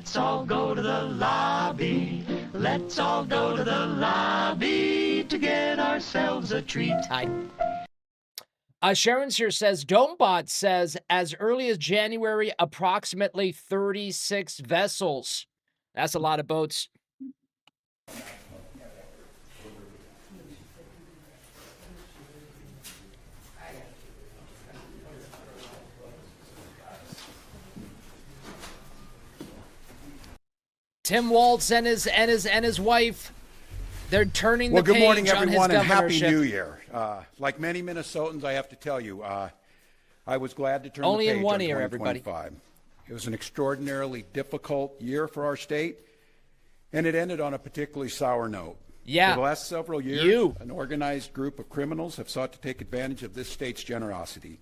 Let's all go to the lobby. Let's all go to the lobby to get ourselves a treat. Hi. Sharon's here says, Domebot says, as early as January, approximately 36 vessels. That's a lot of boats. Tim Walz and his wife, they're turning the page on his governorship. Well, good morning, everyone, and Happy New Year. Like many Minnesotans, I have to tell you, I was glad to turn the page in one on ear, everybody. 2025. It was an extraordinarily difficult year for our state, and it ended on a particularly sour note. Yeah. For the last several years, an organized group of criminals have sought to take advantage of this state's generosity.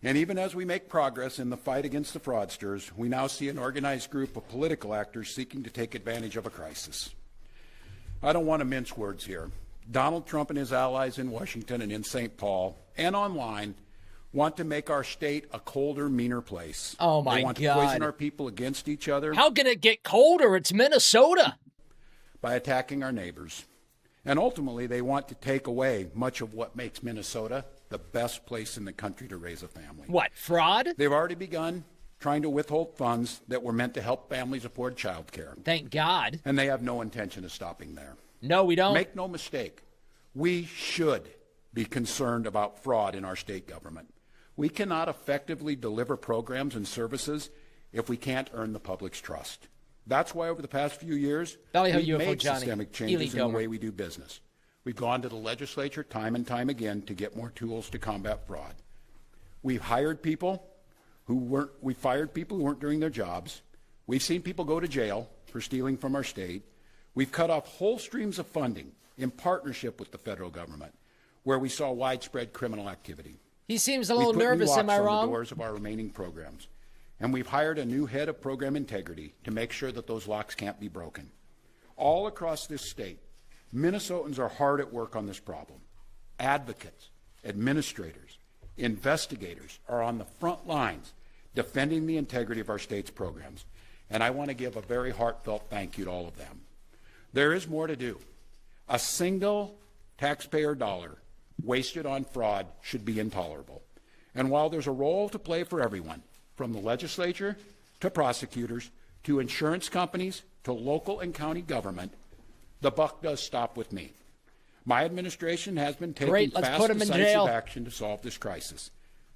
And even as we make progress in the fight against the fraudsters, we now see an organized group of political actors seeking to take advantage of a crisis. I don't want to mince words here. Donald Trump and his allies in Washington and in St. Paul and online want to make our state a colder, meaner place. Oh, my God. They want to poison our people against each other. How can it get colder? It's Minnesota. By attacking our neighbors. And ultimately, they want to take away much of what makes Minnesota the best place in the country to raise a family. What, fraud? They've already begun trying to withhold funds that were meant to help families afford child care. Thank God. And they have no intention of stopping there. No, we don't. Make no mistake, we should be concerned about fraud in our state government. We cannot effectively deliver programs and services if we can't earn the public's trust. That's why over the past few years, we've made systemic changes in the way we do business. We've gone to the legislature time and time again to get more tools to combat fraud. We've hired people we fired people who weren't doing their jobs. We've seen people go to jail for stealing from our state. We've cut off whole streams of funding in partnership with the federal government, where we saw widespread criminal activity. He seems a little nervous, am I wrong? We put new locks on the doors of our remaining programs. And we've hired a new head of program integrity to make sure that those locks can't be broken. All across this state, Minnesotans are hard at work on this problem. Advocates, administrators, investigators are on the front lines defending the integrity of our state's programs. And I want to give a very heartfelt thank you to all of them. There is more to do. A single taxpayer dollar wasted on fraud should be intolerable. And while there's a role to play for everyone, from the legislature to prosecutors to insurance companies to local and county government, the buck does stop with me. My administration has been taking fast, decisive action to solve this crisis.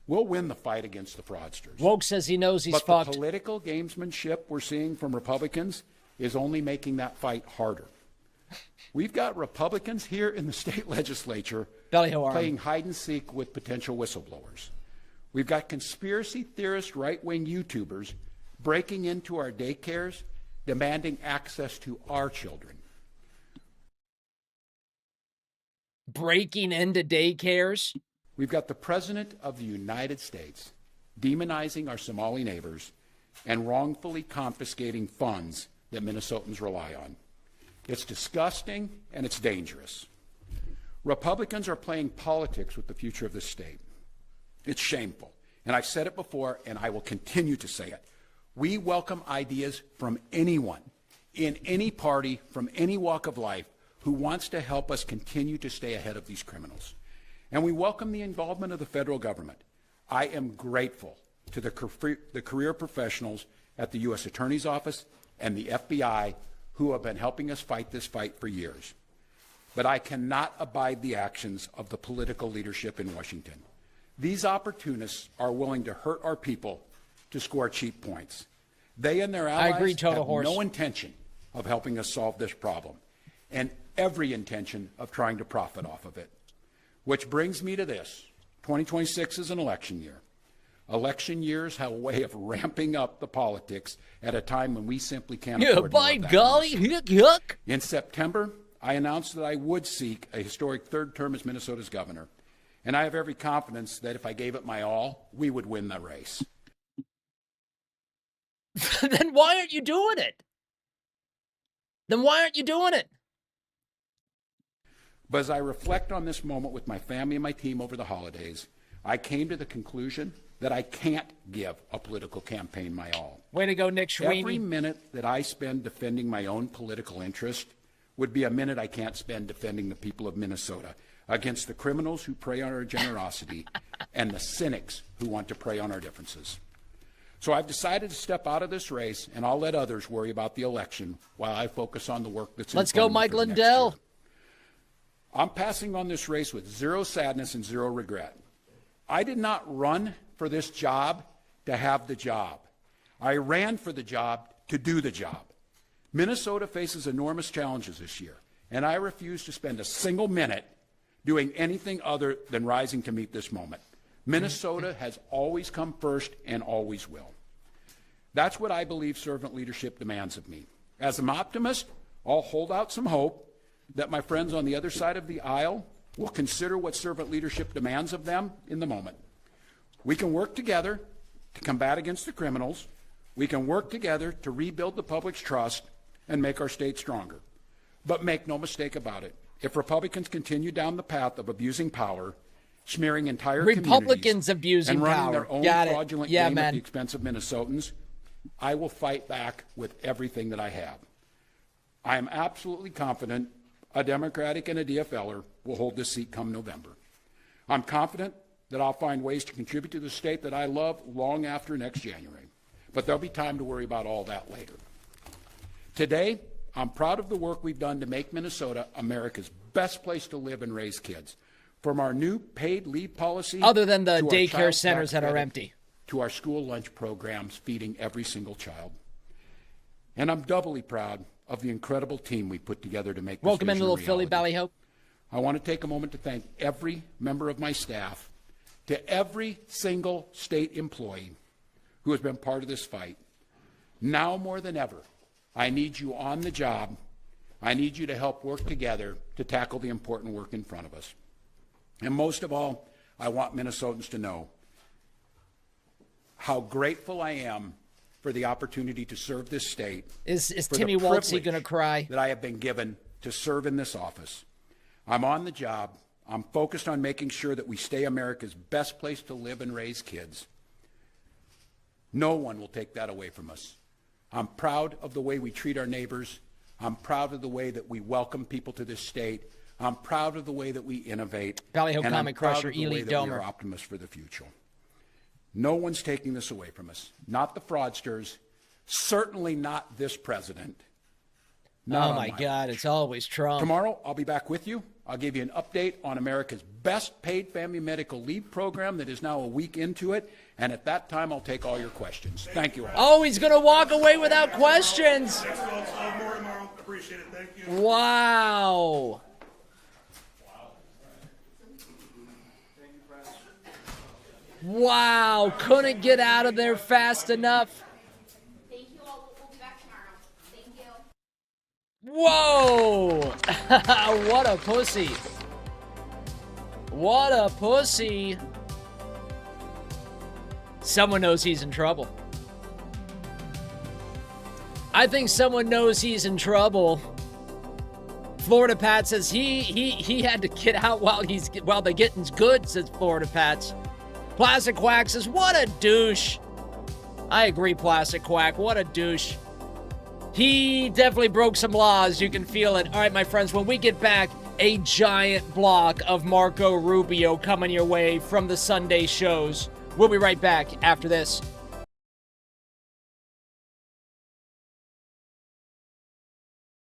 We'll win the fight against the fraudsters. Woke says he knows he's fucked. The political gamesmanship we're seeing from Republicans is only making that fight harder. We've got Republicans here in the state legislature playing hide and seek with potential whistleblowers. We've got conspiracy theorist right-wing YouTubers breaking into our daycares, demanding access to our children. Breaking into daycares? We've got the President of the United States demonizing our Somali neighbors and wrongfully confiscating funds that Minnesotans rely on. It's disgusting and it's dangerous. Republicans are playing politics with the future of this state. It's shameful. And I've said it before, and I will continue to say it. We welcome ideas from anyone, in any party, from any walk of life, who wants to help us continue to stay ahead of these criminals. And we welcome the involvement of the federal government. I am grateful to the career professionals at the U.S. Attorney's Office and the FBI who have been helping us fight this fight for years. But I cannot abide the actions of the political leadership in Washington. These opportunists are willing to hurt our people to score cheap points. They and their allies have no intention of helping us solve this problem, and every intention of trying to profit off of it. Which brings me to this. 2026 is an election year. Election years have a way of ramping up the politics at a time when we simply can't afford by golly, yuck. In September, I announced that I would seek a historic third term as Minnesota's governor. And I have every confidence that if I gave it my all, we would win the race. Then why aren't you doing it? But as I reflect on this moment with my family and my team over the holidays, I came to the conclusion that I can't give a political campaign my all. Way to go, Nick Every Schweeny. minute that I spend defending my own political interest would be a minute I can't spend defending the people of Minnesota against the criminals who prey on our generosity and the cynics who want to prey on our differences. So I've decided to step out of this race, and I'll let others worry about the election while I focus on the work that's in Let's front go, of me Mike for the next Lindell. year. I'm passing on this race with zero sadness and zero regret. I did not run for this job to have the job. I ran for the job to do the job. Minnesota faces enormous challenges this year, and I refuse to spend a single minute doing anything other than rising to meet this moment. Minnesota has always come first and always will. That's what I believe servant leadership demands of me. As an optimist, I'll hold out some hope that my friends on the other side of the aisle will consider what servant leadership demands of them in the moment. We can work together to combat against the criminals. We can work together to rebuild the public's trust and make our state stronger. But make no mistake about it. If Republicans continue down the path of abusing power, smearing entire Republicans communities, abusing and running power. their own Got it. fraudulent Yeah, game at man. the expense of Minnesotans, I will fight back with everything that I have. I am absolutely confident a Democratic and a DFLer will hold this seat come November. I'm confident that I'll find ways to contribute to the state that I love long after next January. But there'll be time to worry about all that later. Today, I'm proud of the work we've done to make Minnesota America's best place to live and raise kids. From our new paid leave policy, Other than the to our daycare child centers tax that are credit, empty. to our school lunch programs feeding every single child. And I'm doubly proud of the incredible team we put together to make this Welcome in, vision a little Philly reality. Ballyhope. I want to take a moment to thank every member of my staff, to every single state employee who has been part of this fight. Now more than ever, I need you on the job. I need you to help work together to tackle the important work in front of us. And most of all, I want Minnesotans to know how grateful I am for the opportunity to serve this state. Is for the Timmy Walz privilege going to cry? that I have been given to serve in this office. I'm on the job. I'm focused on making sure that we stay America's best place to live and raise kids. No one will take that away from us. I'm proud of the way we treat our neighbors. I'm proud of the way that we welcome people to this state. I'm proud of the way that we innovate. Ballyhope and I'm Comic proud Crusher, of the Ely way that we Domer. are optimists for the future. No one's taking this away from us. Not the fraudsters. Certainly not this president. Not Oh, on my watch. God. It's always Trump. Tomorrow, I'll be back with you. I'll give you an update on America's best paid family medical leave program that is now a week into it. And at that time, I'll take all your questions. Thank you all. Oh, he's going to walk away without questions. Thanks, Walz. More tomorrow. Appreciate it. Thank you. Wow. Wow. Couldn't get out of there fast enough. Thank you all. We'll be back tomorrow. Thank you. Whoa. What a pussy. What a pussy. Someone knows he's in trouble. I think someone knows he's in trouble. Florida Pat says he had to get out while the getting's good, says Florida Pats. Plastic Quack says, what a douche. I agree, Plastic Quack. What a douche. He definitely broke some laws. You can feel it. All right, my friends, when we get back, a giant block of Marco Rubio coming your way from the Sunday shows. We'll be right back after this.